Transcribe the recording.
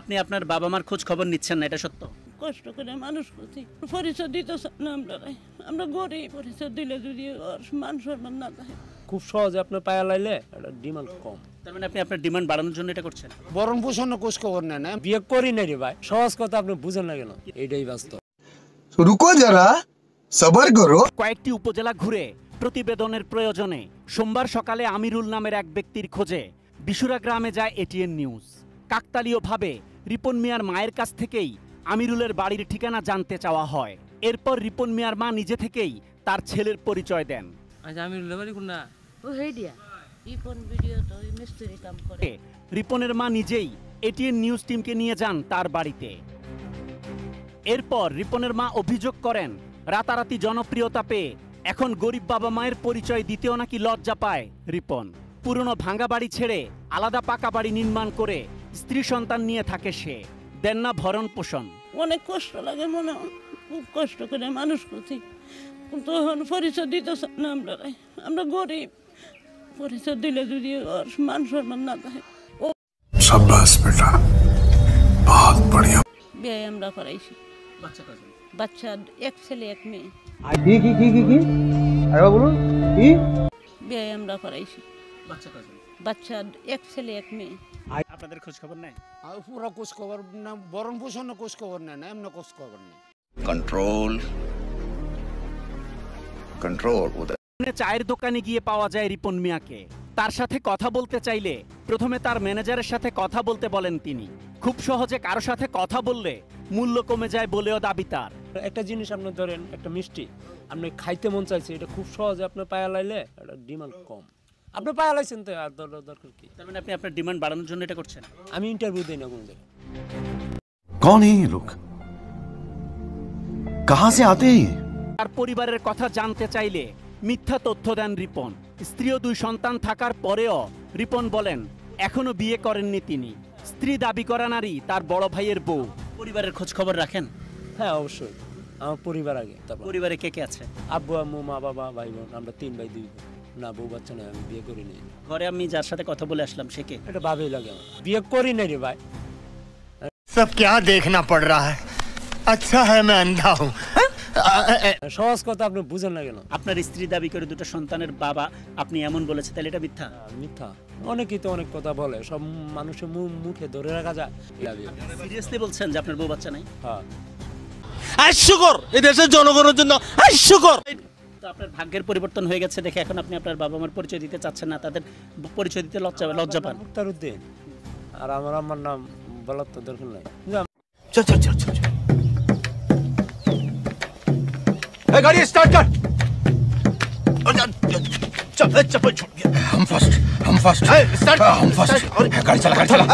আপনি আপনার বাবা মার খোঁজ খবর নিচ্ছেন না, এটা সত্য? কষ্ট করে মানুষ করছি, পরিচয় দিতে না, আমরা গরিব, পরিচয় দিলে যদি মান সম্মান না থাকে। খুব সহজে আপনার পায়া লাইলে এটা ডিমান্ড কম। তার মানে আপনি আপনার ডিমান্ড বাড়ানোর জন্য এটা করছেন? বরণ পোষণ খোঁজ খবর নেন না, বিয়ে করি না রে ভাই, সহজ কথা আপনি বুঝেন না কেন, এইটাই বাস্তব। রুকো যারা, সবার করো। কয়েকটি উপজেলা ঘুরে প্রতিবেদনের প্রয়োজনে সোমবার সকালে আমিরুল নামের এক ব্যক্তির খোঁজে বিশুরা গ্রামে যায় এটিএন নিউজ। কাকতালীয়ভাবে রিপন মিয়ার মায়ের কাছ থেকেই আমিরুলের বাড়ির ঠিকানা জানতে চাওয়া হয়। এরপর রিপন মিয়ার মা নিজে থেকেই তার ছেলের পরিচয় দেন। আমিরুলের বাড়ি কোনটা? ও হেডিয়া রিপন ভিডিও তো মিস্ত্রি কাম করে। রিপনের মা নিজেই এটিএন নিউজ টিমকে নিয়ে যান তার বাড়িতে। এরপর রিপনের মা অভিযোগ করেন, রাতারাতি জনপ্রিয়তা পেয়ে এখন গরিব বাবা মায়ের পরিচয় দিতেও নাকি লজ্জা পায় রিপন। পুরনো ভাঙা বাড়ি ছেড়ে আলাদা পাকা বাড়ি নির্মাণ করে স্ত্রী সন্তান নিয়ে থাকে সে, দেন না ভরণ পোষণ। অনেক কষ্ট লাগে, মনে খুব কষ্ট করে মানুষ করছি, কিন্তু এখন পরিচয় দিতে না, আমরা গরিব, পরিচয় দিলে যদি মান সম্মান না থাকে। शाबाश बेटा, बहुत बढ़िया। বিয়ে আমরা করাইছি, বাচ্চা এক ছেলে এক মেয়ে। বিয়ে আমরা করাইছি, বাচ্চা এক ছেলে এক মেয়ে। আপনাদের খোঁজ খবর নেই? আর পুরো খোঁজ খবর না, বরণ পোষণ খোঁজ খবর নেন না, এমন খোঁজ খবর নেই। कंट्रोल कंट्रोल उधर। চায়ের দোকানে গিয়ে পাওয়া যায় রিপন মিয়াকে। তার সাথে কথা বলতে চাইলে প্রথমে তার ম্যানেজারের সাথে কথা বলতে বলেন তিনি। খুব সহজে কারো সাথে কথা বললে মূল্য কমে যায় বলেও দাবি তার। একটা জিনিস আপনি ধরেন, একটা মিষ্টি আপনি খাইতে মন চাইছে, এটা খুব সহজে আপনার পায়া লাইলে এটা ডিমান্ড কম। আপনি পায়া লাইছেন তো আর দরকার কি? তার মানে আপনি আপনার ডিমান্ড বাড়ানোর জন্য এটা করছেন? আমি ইন্টারভিউ দিই না কোন জায়গায়। कौन है ये लोग, कहां से आते हैं ये? তার পরিবারের কথা জানতে চাইলে মিথ্যা তথ্য দেন রিপন। স্ত্রী ও 2 সন্তান থাকার পরেও রিপন বলেন এখনো বিয়ে করেননি তিনি। স্ত্রী দাবি করা নারী তার বড় ভাইয়ের বউ। পরিবারের খোঁজ খবর রাখেন? হ্যাঁ অবশ্যই, আমার পরিবার আগে। তারপর পরিবারে কে কে আছে? আব্বু আম্মু মা বাবা ভাই বোন, আমরা 3 ভাই 2 বোন। না বউ বাচ্চা নেই, আমি বিয়ে করি নাই। ঘরে আমি যার সাথে কথা বলে আসলাম সে কে? এটা ভাবেই লাগে আমার, বিয়ে করি নাই রে ভাই। सब क्या देखना पड़ रहा है, अच्छा है मैं अंधा हूँ। সহজ কথা আপনি বুঝেন না কেন? আপনার স্ত্রী দাবি করে 2টা সন্তানের বাবা আপনি এমন বলেছে, তাহলে এটা মিথ্যা? মিথ্যা। অনেকেই তো অনেক কথা বলে, সব মানুষের মুখে ধরে রাখা যায়। সিরিয়াসলি বলছেন যে আপনার বউ বাচ্চা নাই? হ্যাঁ। হাস্যকর, এই দেশের জনগণের জন্য হাস্যকর। তো আপনার ভাগ্যের পরিবর্তন হয়ে গেছে দেখে এখন আপনি আপনার বাবা মার পরিচয় দিতে চাচ্ছেন না, তাদের পরিচয় দিতে লজ্জা পান। মুক্তারউদ্দিন, আর আমার আম্মার নাম বলার তো দরকার নাই। चल चल चल चल चल। ए, गाड़ी स्टार्ट कर। चल चप्पल छूट गया। हम फर्स्ट, हम फर्स्ट। स्टार्ट, हम फर्स्ट। गाड़ी चला, गाड़ी चला।